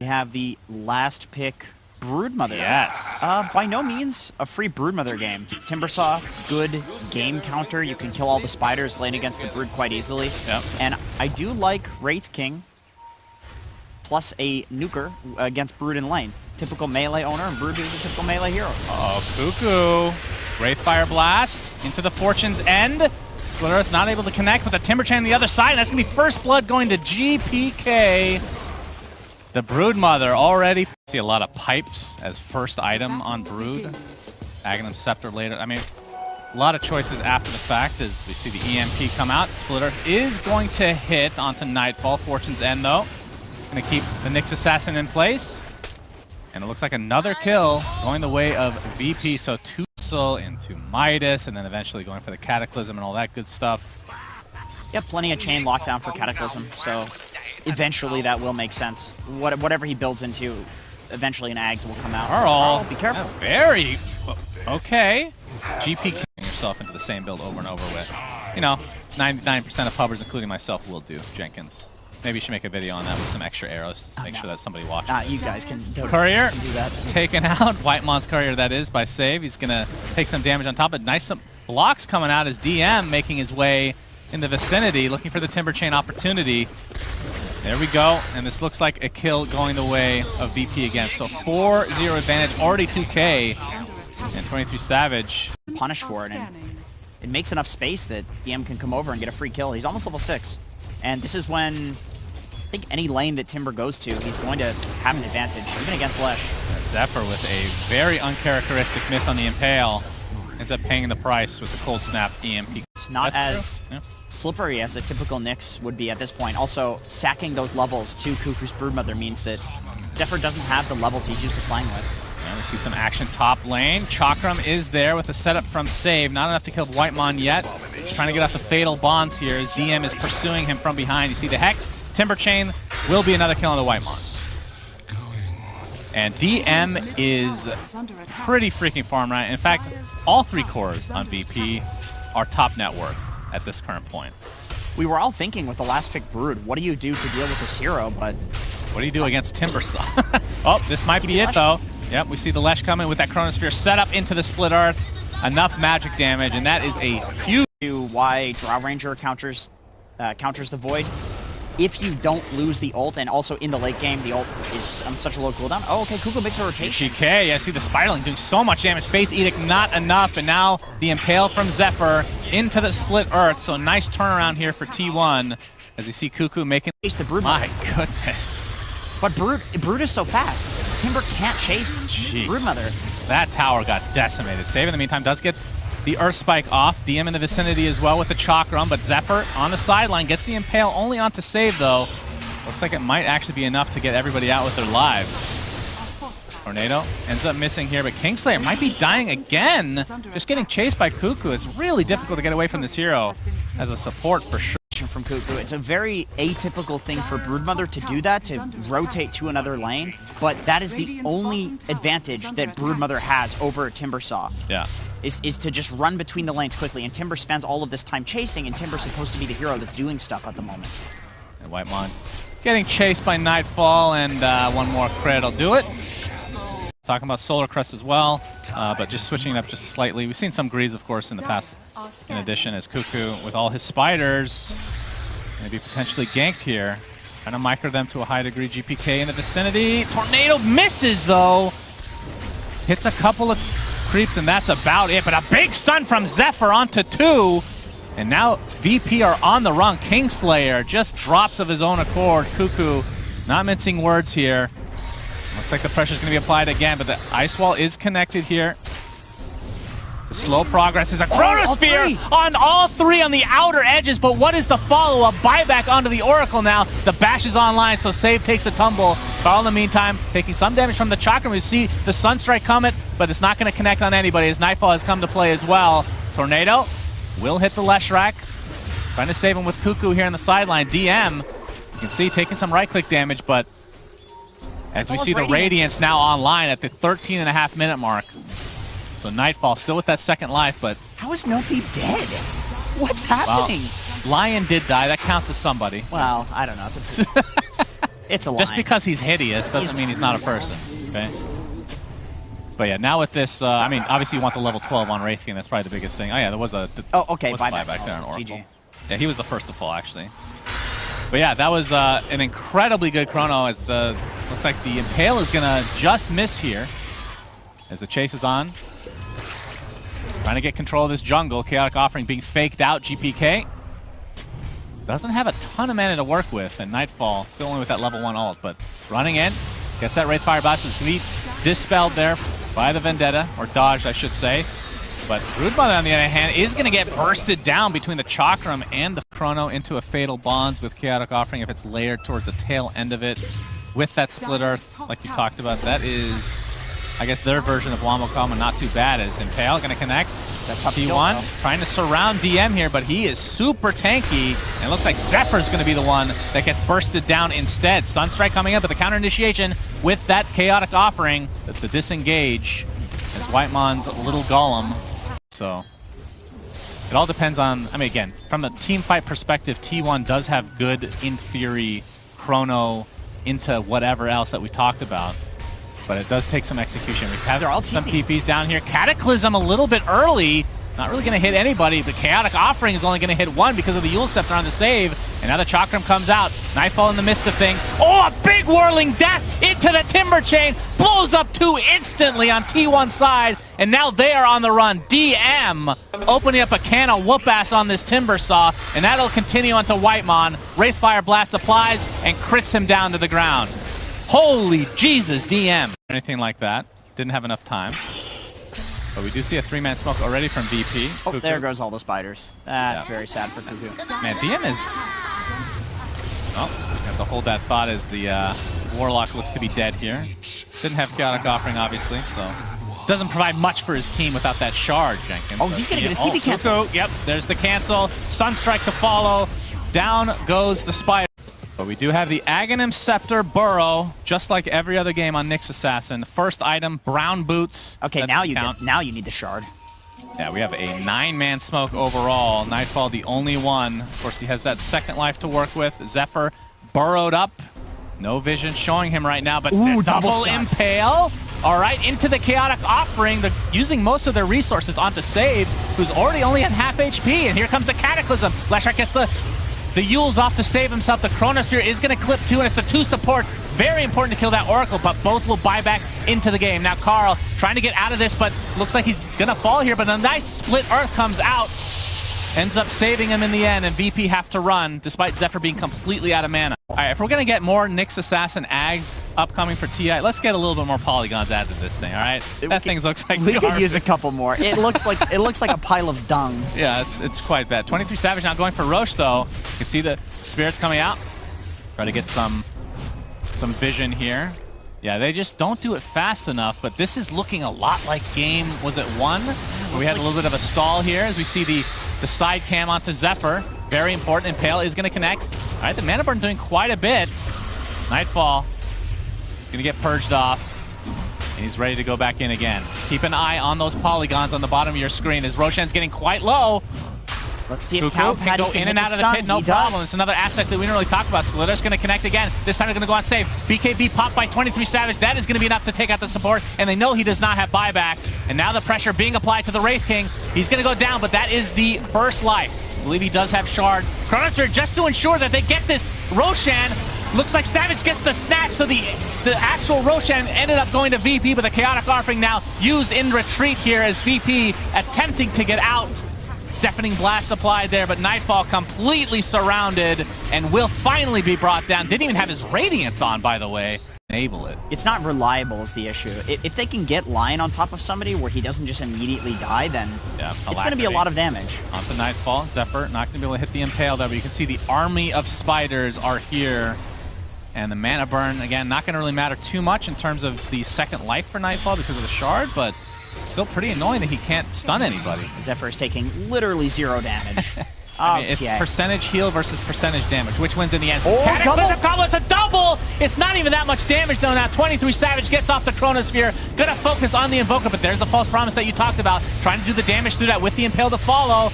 We have the last pick, Broodmother. Yes. By no means a free Broodmother game. Timbersaw, good game counter. You can kill all the spiders, lane against the Brood quite easily. Yep. And I do like Wraith King plus a nuker against Brood in lane. Typical melee owner, and Brood is a typical melee hero. Oh, Cuckoo. Wraith Fire Blast into the Fortune's End. Split Earth not able to connect with the Timber Chain on the other side. That's going to be first blood going to GPK. The Broodmother already. See a lot of pipes as first item on Brood. Aghanim Scepter later. I mean, a lot of choices after the fact as we see the EMP come out. Split Earth is going to hit onto Nightfall. Fortune's End though. Going to keep the Nyx Assassin in place. And it looks like another kill going the way of VP. So 2 Missile into Midas, and then eventually going for the Cataclysm and all that good stuff. Yeah, plenty of chain lockdown for Cataclysm, so eventually that will make sense. Whatever he builds into, eventually an Ags will come out. Earl, be careful. Very okay. GP getting yourself into the same build over and over with. You know, 99% of pubbers, including myself, will do, Jenkins. Maybe you should make a video on that with some extra arrows to make sure that somebody watches. You guys can Courier do that. Taken out. Whitemon's Courier, that is, by save. He's going to take some damage on top, but nice some blocks coming out as DM making his way in the vicinity, looking for the Timber Chain opportunity. There we go, and this looks like a kill going the way of VP again. So 4-0 advantage, already 2K, and 23 Savage. Punish for it, and it makes enough space that DM can come over and get a free kill. He's almost level 6, and this is when I think any lane that Timber goes to, he's going to have an advantage, even against Lesh. Zephyr with a very uncharacteristic miss on the Impale. Ends up paying the price with the Cold Snap EMP. It's not as slippery as a typical Nyx would be at this point. Also, sacking those levels to Cuckoo's Broodmother means that Zephyr doesn't have the levels he's used to playing with. And we see some action top lane. Chakram is there with a setup from Save. Not enough to kill Whitemon yet. He's trying to get off the Fatal Bonds here as DM is pursuing him from behind. You see the Hex. Timber Chain will be another kill on the Whitemon. And DM is pretty freaking farm right. In fact, all 3 cores on VP are top net worth at this current point. We were all thinking with the last pick Brood, what do you do to deal with this hero, but... What do you do against Timbersaw? Oh, this might be it though. Yep, we see the Lesh coming with that Chronosphere set up into the Split Earth. Enough magic damage, and that is a huge... Why Drow Ranger counters the Void. If you don't lose the ult, and also in the late game, the ult is on such a low cooldown. Oh, okay, Cuckoo makes a rotation. GK, I see the Spiraling doing so much damage. Face Edict, not enough, and now the Impale from Zephyr into the Split Earth. So nice turnaround here for T1, as you see Cuckoo making... Chase the Brood. My goodness. But Brood is so fast. Timber can't chase Broodmother. That tower got decimated. Save in the meantime does get the Earth Spike off. DM in the vicinity as well with the Chakram, but Zephyr on the sideline gets the Impale only onto Save though. Looks like it might actually be enough to get everybody out with their lives. Tornado ends up missing here, but Kingslayer might be dying again. Just getting chased by Cuckoo. It's really difficult to get away from this hero as a support for sure. From Cuckoo. It's a very atypical thing for Broodmother to do that, to rotate to another lane, but that is the only advantage that Broodmother has over Timbersaw. Yeah. Is to just run between the lanes quickly, and Timber spends all of this time chasing, and Timber's supposed to be the hero that's doing stuff at the moment. And Whitemon getting chased by Nightfall, and one more crit will do it. Talking about Solar Crest as well, but just switching it up just slightly. We've seen some Greaves, of course, in the past, in addition, as Cuckoo, with all his spiders, maybe potentially ganked here. Trying to micro them to a high degree. GPK in the vicinity. Tornado misses, though. Hits a couple of creeps, and that's about it. But a big stun from Zephyr onto 2. And now VP are on the run. Kingslayer just drops of his own accord. Cuckoo not mincing words here. Looks like the pressure's going to be applied again, but the Ice Wall is connected here. The slow progress is a Chronosphere on all 3 on the outer edges, but what is the follow-up? Buyback onto the Oracle now. The bash is online, so Save takes a tumble. But in the meantime, taking some damage from the Chakram. We see the Sunstrike coming, but it's not going to connect on anybody as Nightfall has come to play as well. Tornado will hit the Leshrac. Trying to save him with Cuckoo here on the sideline. DM, you can see, taking some right-click damage, but as we see the Radiance now online at the 13.5-minute mark. So Nightfall still with that second life, but... How is Nopi dead? What's happening? Well, Lion did die. That counts as somebody. Well, I don't know. It's a line. Just because he's hideous doesn't mean he's not a person. Okay. But yeah, now with this, I mean, obviously you want the level 12 on Wraith King. That's probably the biggest thing. Oh yeah, there was a buyback there on Oracle. GG. Yeah, he was the first to fall actually. But yeah, that was an incredibly good Chrono. As the looks like the Impale is gonna just miss here, as the chase is on. Trying to get control of this jungle. Chaotic Offering being faked out. GPK doesn't have a ton of mana to work with, and Nightfall still only with that level 1 ult, but running in. Gets that Wraithfire Blast, is going to be dispelled there by the Vendetta, or dodged, I should say. But Broodmother, on the other hand, is going to get bursted down between the Chakram and the Chrono into a Fatal Bonds with Chaotic Offering if it's layered towards the tail end of it. With that Split Earth, like you talked about, that is, I guess, their version of Wamokama, not too bad. Is Impale going to connect? T1 trying to surround DM here, but he is super tanky. And it looks like Zephyr's going to be the one that gets bursted down instead. Sunstrike coming up with the counter initiation with that Chaotic Offering, the disengage, as Whitemon's little golem. So it all depends on, I mean, again, from the team fight perspective, T1 does have good, in theory, Chrono into whatever else that we talked about. But it does take some execution. We have some TPs down here. Cataclysm a little bit early. Not really going to hit anybody, but Chaotic Offering is only going to hit one because of the Yule Scepter on the save. And now the Chakram comes out. Nightfall in the midst of things. Oh, a big whirling death into the Timber Chain. Blows up 2 instantly on T1's side. And now they are on the run. DM opening up a can of whoop-ass on this Timber Saw. And that'll continue onto Whitemon. Wraithfire Blast applies and crits him down to the ground. Holy Jesus, DM. Anything like that. Didn't have enough time. But we do see a 3-man smoke already from VP. Oh, there goes all the spiders. That's very sad for Cuckoo. Man, DM is... Oh, we have to hold that thought as the Warlock looks to be dead here. Didn't have Chaotic Offering, obviously, so... Doesn't provide much for his team without that shard, Jenkins. Oh, he's going to get his TP cancel. Yep, there's the cancel. Sunstrike to follow. Down goes the spider. But we do have the Aghanim Scepter Burrow, just like every other game on Nyx Assassin. First item, brown boots. Okay, now you need the shard. Yeah, we have a 9-man smoke overall. Nightfall the only one. Of course, he has that second life to work with. Zephyr burrowed up. No vision showing him right now, but double Impale. All right, into the Chaotic Offering. They're using most of their resources onto Save, who's already only at half HP. And here comes the Cataclysm. Leshrac gets the Yule's off to save himself. The Chronosphere is going to clip 2, and it's the 2 supports. Very important to kill that Oracle, but both will buy back into the game. Now Carl trying to get out of this, but looks like he's going to fall here, but a nice Split Earth comes out. Ends up saving him in the end, and VP have to run, despite Zephyr being completely out of mana. All right, if we're going to get more Nyx Assassin Ags upcoming for TI, let's get a little bit more polygons added to this thing, all right? That thing looks like we could use a couple more. It looks like a pile of dung. Yeah, it's quite bad. 23 Savage now going for Roche, though. You can see the spirits coming out. Try to get some vision here. Yeah, they just don't do it fast enough, but this is looking a lot like game, was it 1? We had a little bit of a stall here as we see the side cam onto Zephyr. Very important. Impale is going to connect. All right, the Mana Burn doing quite a bit. Nightfall going to get purged off, and he's ready to go back in again. Keep an eye on those polygons on the bottom of your screen as Roshan's getting quite low. Let's see if Cuckoo can go in and out of the pit, no problem. It's another aspect that we didn't really talk about. Splitter's going to connect again. This time they're going to go on save. BKB popped by 23 Savage. That is going to be enough to take out the support, and they know he does not have buyback. And now the pressure being applied to the Wraith King. He's going to go down, but that is the first life. I believe he does have Shard. Chronosphere just to ensure that they get this Roshan. Looks like Savage gets the snatch, so the actual Roshan ended up going to VP, but the Chaotic Offering now used in retreat here as VP attempting to get out. Deafening Blast applied there, but Nightfall completely surrounded and will finally be brought down. Didn't even have his Radiance on, by the way. Enable it. It's not reliable is the issue. If they can get Lion on top of somebody where he doesn't just immediately die, then it's going to be a lot of damage. Onto Nightfall. Zephyr not going to be able to hit the Impale there, but you can see the army of spiders are here. And the Mana Burn, again, not going to really matter too much in terms of the second life for Nightfall because of the Shard, but still pretty annoying that he can't stun anybody. Zephyr is taking literally 0 damage. I mean, it's percentage heal versus percentage damage. Which wins in the end? Oh, double! It's a double! It's not even that much damage, though, now. 23 Savage gets off the Chronosphere. Gonna focus on the Invoker, but there's the false promise that you talked about. Trying to do the damage through that with the Impale to follow.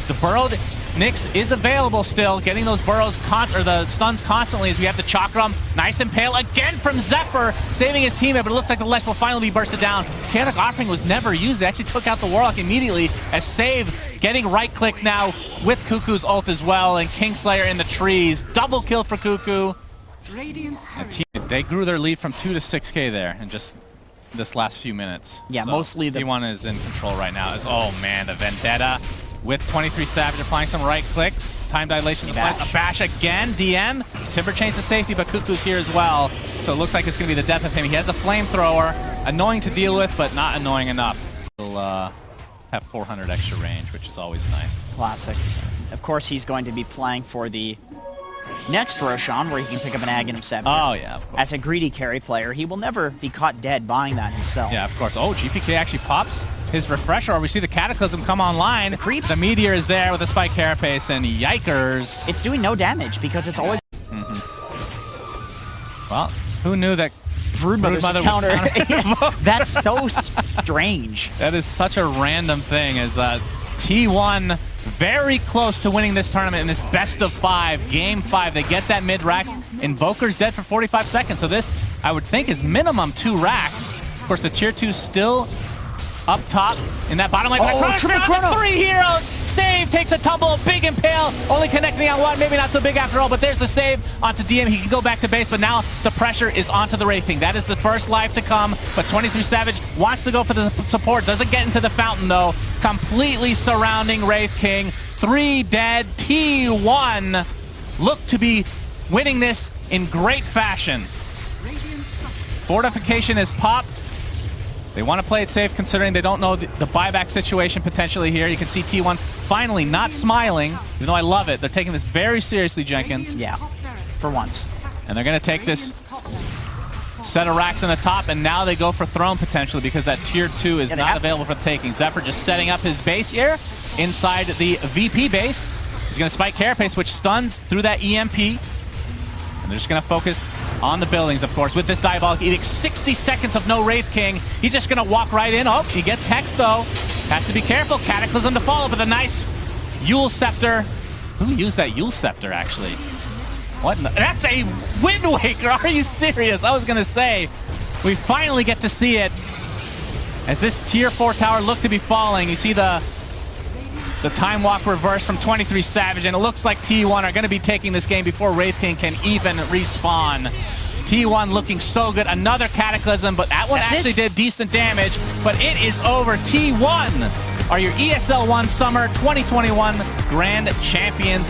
The Burrowed Nyx is available still, getting those burrows, or the stuns constantly as we have the Chakram. Nice impale again from Zephyr, saving his teammate, but it looks like the Ledge will finally be bursted down. Chaotic Offering was never used. They actually took out the Warlock immediately as Save getting right-click now with Cuckoo's ult as well, and Kingslayer in the trees. Double kill for Cuckoo. They grew their lead from 2 to 6K there in just this last few minutes. Yeah, so mostly the... T1 is in control right now. Oh man, the Vendetta with 23 Savage applying some right clicks. Time dilation to a bash again. DM. Timber chains to safety, but Cuckoo's here as well. So it looks like it's going to be the death of him. He has the flamethrower. Annoying to deal with, but not annoying enough. He'll have 400 extra range, which is always nice. Classic. Of course, he's going to be playing for the next Roshan, where he can pick up an Aghanim Scepter. Oh, yeah, of course. As a greedy carry player, he will never be caught dead buying that himself. Yeah, of course. Oh, GPK actually pops his refresher, or we see the Cataclysm come online. The creeps. The Meteor is there with a Spike Carapace, and yikers. It's doing no damage because it's always... Well, who knew that Broodmother's counter? That's so strange. That is such a random thing, as T1 very close to winning this tournament in this best of 5, game 5. They get that mid racks. Invoker's dead for 45 seconds, so this, I would think, is minimum 2 racks. Of course, the tier 2 still up top in that bottom lane. Oh, Chrono! 3 heroes! Save takes a tumble, big impale, only connecting on one, maybe not so big after all, but there's the save onto DM. He can go back to base, but now the pressure is onto the Wraith King. That is the first life to come, but 23 Savage wants to go for the support, doesn't get into the fountain though. Completely surrounding Wraith King. 3 dead. T1 look to be winning this in great fashion. Fortification is popped. They want to play it safe considering they don't know the buyback situation potentially here. You can see T1 finally not smiling, even though I love it. They're taking this very seriously, Jenkins. Yeah, for once. And they're going to take this set of racks in the top, and now they go for Throne potentially because that tier 2 is not available for the taking. Zephyr just setting up his base here inside the VP base. He's going to spike Carapace, which stuns through that EMP. And they're just going to focus on the buildings, of course, with this Diabolic Edict. 60 seconds of no Wraith King. He's just going to walk right in. Oh, he gets Hex, though. Has to be careful. Cataclysm to follow, but a nice Yule Scepter. Who used that Yule Scepter, actually? What? That's a Wind Waker. Are you serious? I was going to say, we finally get to see it. As this tier 4 tower looked to be falling, you see the Time Walk reverse from 23 Savage, and it looks like T1 are going to be taking this game before Wraith King can even respawn. T1 looking so good. Another Cataclysm, but that one actually did decent damage, but it is over. T1 are your ESL 1 Summer 2021 Grand Champions.